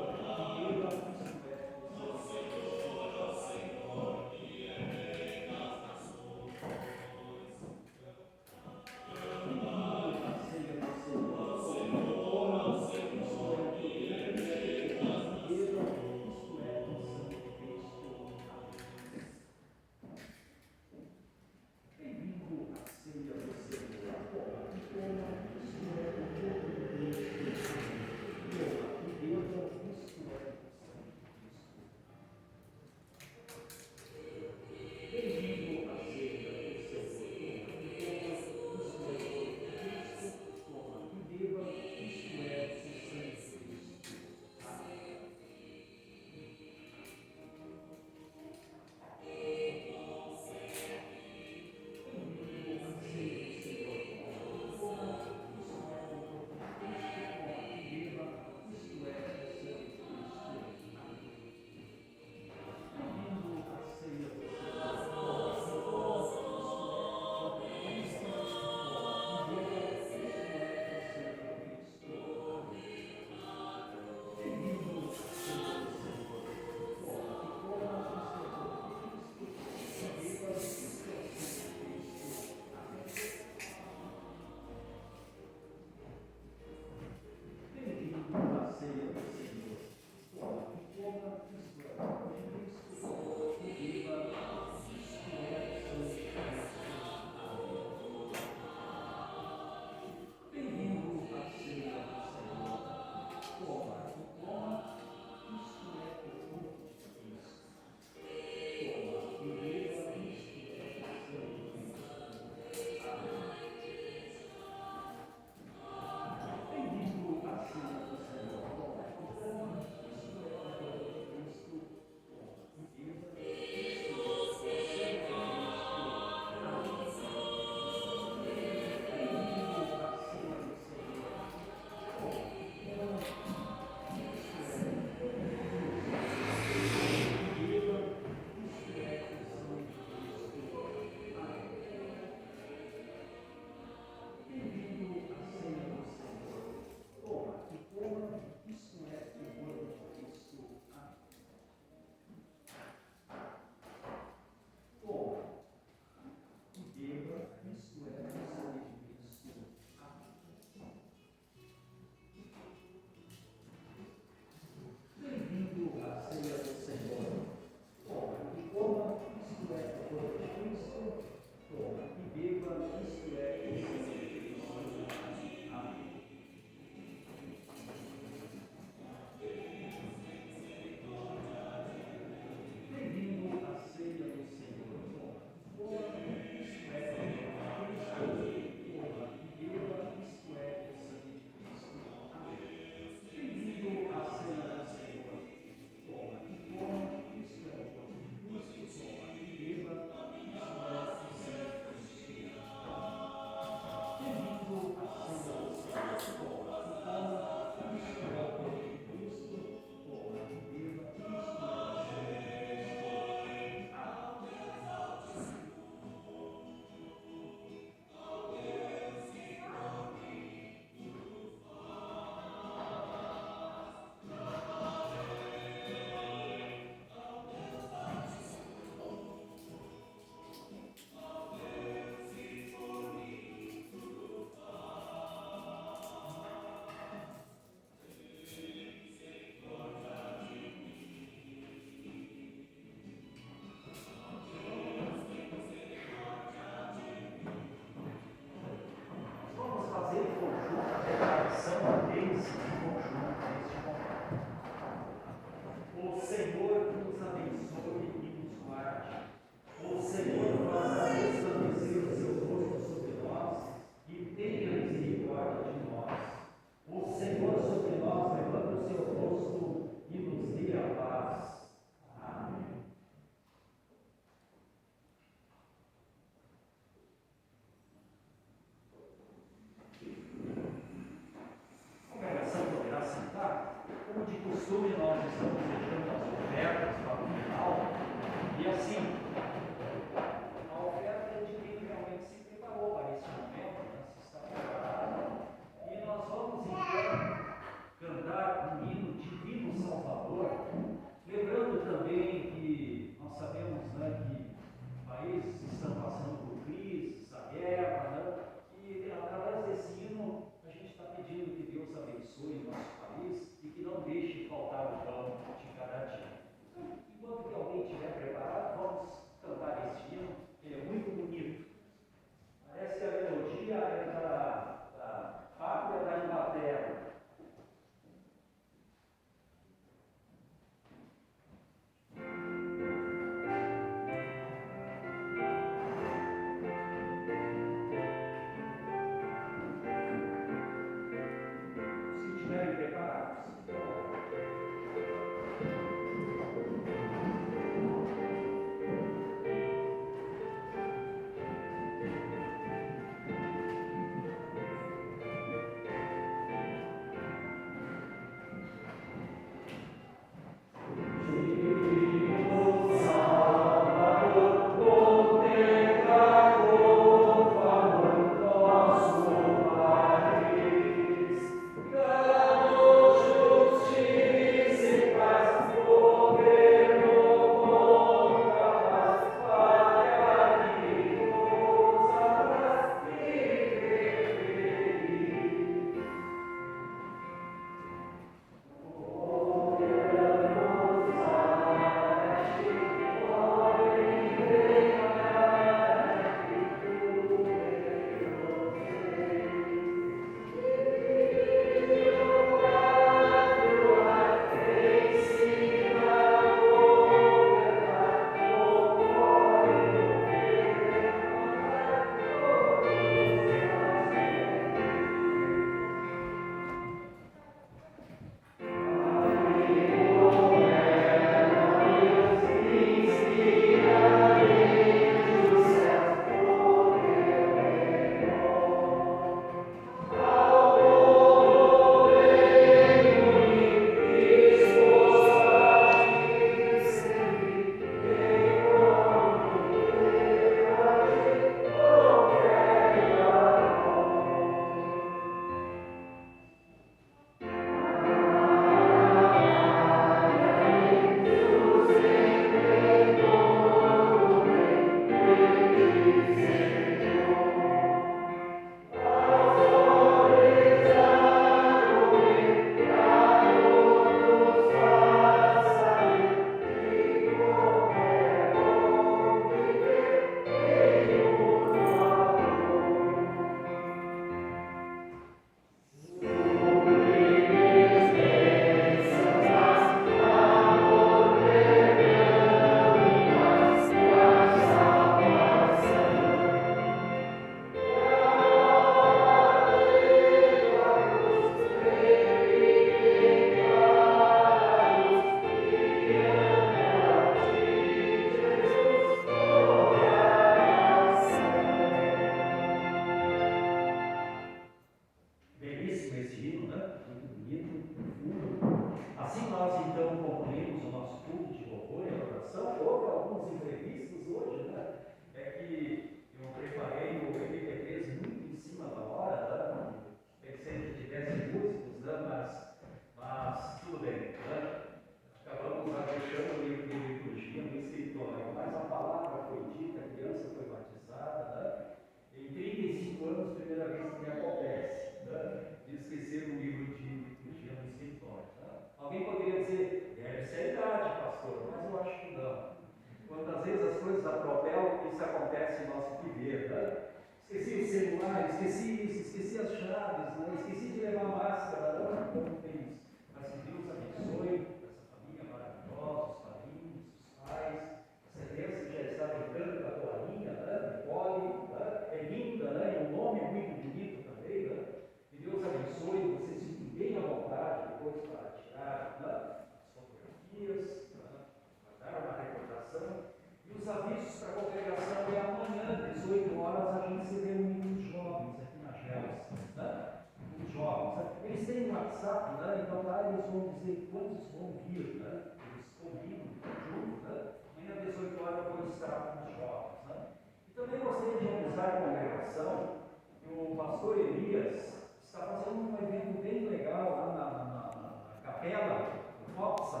WhatsApp, né? Então lá eles vão dizer quantos vão vir, né? Eles combinam juntos, né? Amanhã às 18 horas eu vou estar com os jovens, né? E também gostaria de avisar a congregação que o pastor Elias está fazendo um evento bem legal lá na capela do Foxa,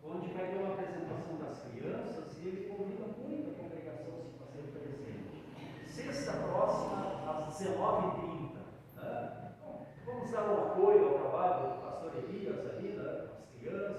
onde vai ter uma apresentação das crianças e ele convida muita congregação a se fazer presente. Sexta próxima, às 19h30. Né? Vamos dar um apoio ao trabalho do pastor Elias ali, né? As crianças.